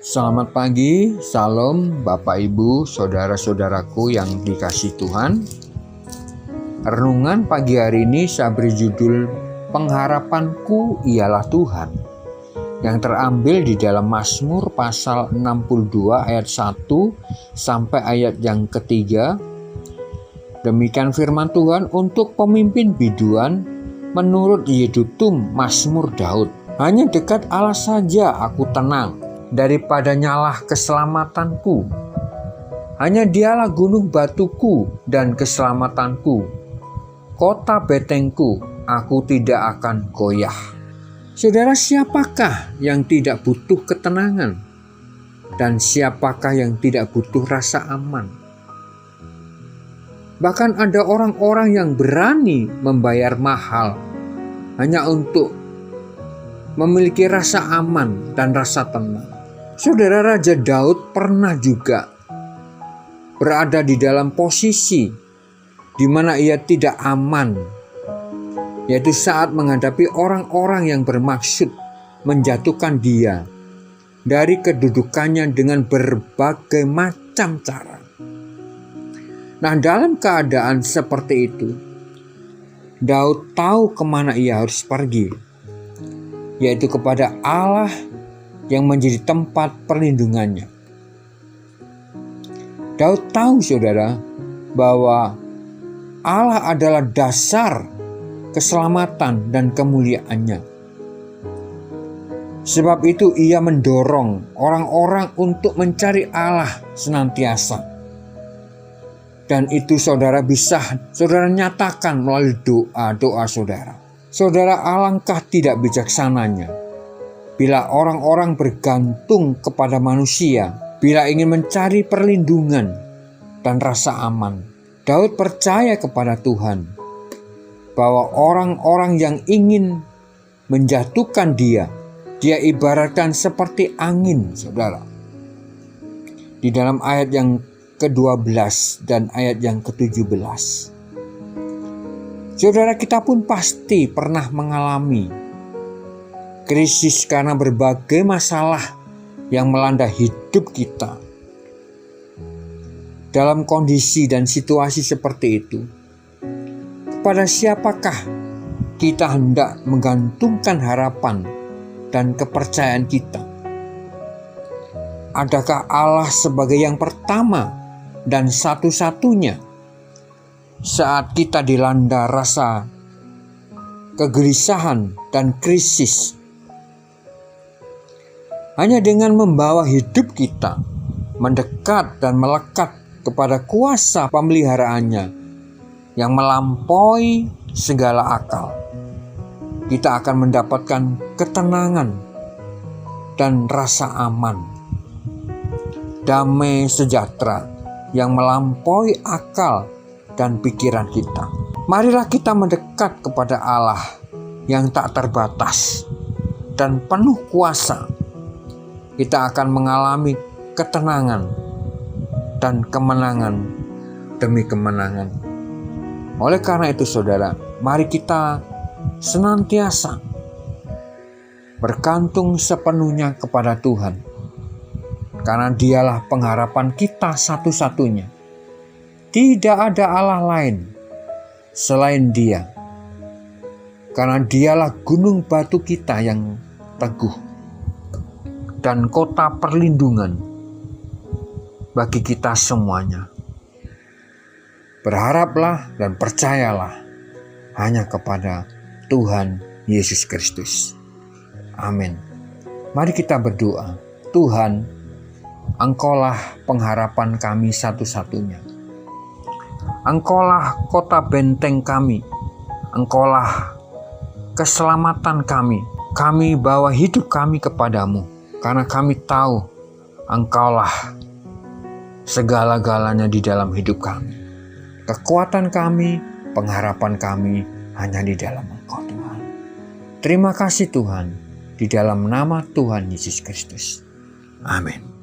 Selamat pagi, salam Bapak Ibu, saudara-saudaraku yang dikasihi Tuhan. Renungan pagi hari ini saya beri judul Pengharapanku Ialah Tuhan, yang terambil di dalam Mazmur pasal 62 ayat 1 sampai ayat yang ketiga. Demikian firman Tuhan untuk pemimpin biduan menurut Yedutun Mazmur Daud. Hanya dekat Allah saja aku tenang, daripada nyalah keselamatanku. Hanya dialah gunung batuku dan keselamatanku, kota betengku, aku tidak akan goyah. Saudara, siapakah yang tidak butuh ketenangan? Dan siapakah yang tidak butuh rasa aman? Bahkan ada orang-orang yang berani membayar mahal hanya untuk memiliki rasa aman dan rasa tenang. Saudara, Raja Daud pernah juga berada di dalam posisi di mana ia tidak aman, yaitu saat menghadapi orang-orang yang bermaksud menjatuhkan dia dari kedudukannya dengan berbagai macam cara. Nah, dalam keadaan seperti itu, Daud tahu kemana ia harus pergi, yaitu kepada Allah yang menjadi tempat perlindungannya. Daud tahu, saudara, bahwa Allah adalah dasar keselamatan dan kemuliaannya. Sebab itu ia mendorong orang-orang untuk mencari Allah senantiasa. Dan itu saudara bisa saudara nyatakan melalui doa-doa saudara. Saudara, alangkah tidak bijaksananya bila orang-orang bergantung kepada manusia, bila ingin mencari perlindungan dan rasa aman. Daud percaya kepada Tuhan bahwa orang-orang yang ingin menjatuhkan dia ibaratkan seperti angin, saudara. Di dalam ayat yang ke-12 dan ayat yang ke-17. Saudara, kita pun pasti pernah mengalami krisis karena berbagai masalah yang melanda hidup kita. Dalam kondisi dan situasi seperti itu, kepada siapakah kita hendak menggantungkan harapan dan kepercayaan kita? Adakah Allah sebagai yang pertama dan satu-satunya saat kita dilanda rasa kegelisahan dan krisis? Hanya dengan membawa hidup kita mendekat dan melekat kepada kuasa pemeliharaannya yang melampaui segala akal, kita akan mendapatkan ketenangan dan rasa aman, damai sejahtera yang melampaui akal dan pikiran kita. Marilah kita mendekat kepada Allah yang tak terbatas dan penuh kuasa. Kita akan mengalami ketenangan dan kemenangan demi kemenangan. Oleh karena itu, saudara, mari kita senantiasa bergantung sepenuhnya kepada Tuhan, karena dialah pengharapan kita satu-satunya. Tidak ada Allah lain selain Dia, karena dialah gunung batu kita yang teguh dan kota perlindungan bagi kita semuanya. Berharaplah dan percayalah hanya kepada Tuhan Yesus Kristus. Amin. Mari kita berdoa. Tuhan, Engkaulah pengharapan kami satu-satunya. Engkaulah kota benteng kami. Engkaulah keselamatan kami. Kami bawa hidup kami kepadamu, karena kami tahu Engkaulah segala-galanya di dalam hidup kami. Kekuatan kami, pengharapan kami hanya di dalam Engkau, Tuhan. Terima kasih Tuhan, di dalam nama Tuhan Yesus Kristus. Amin.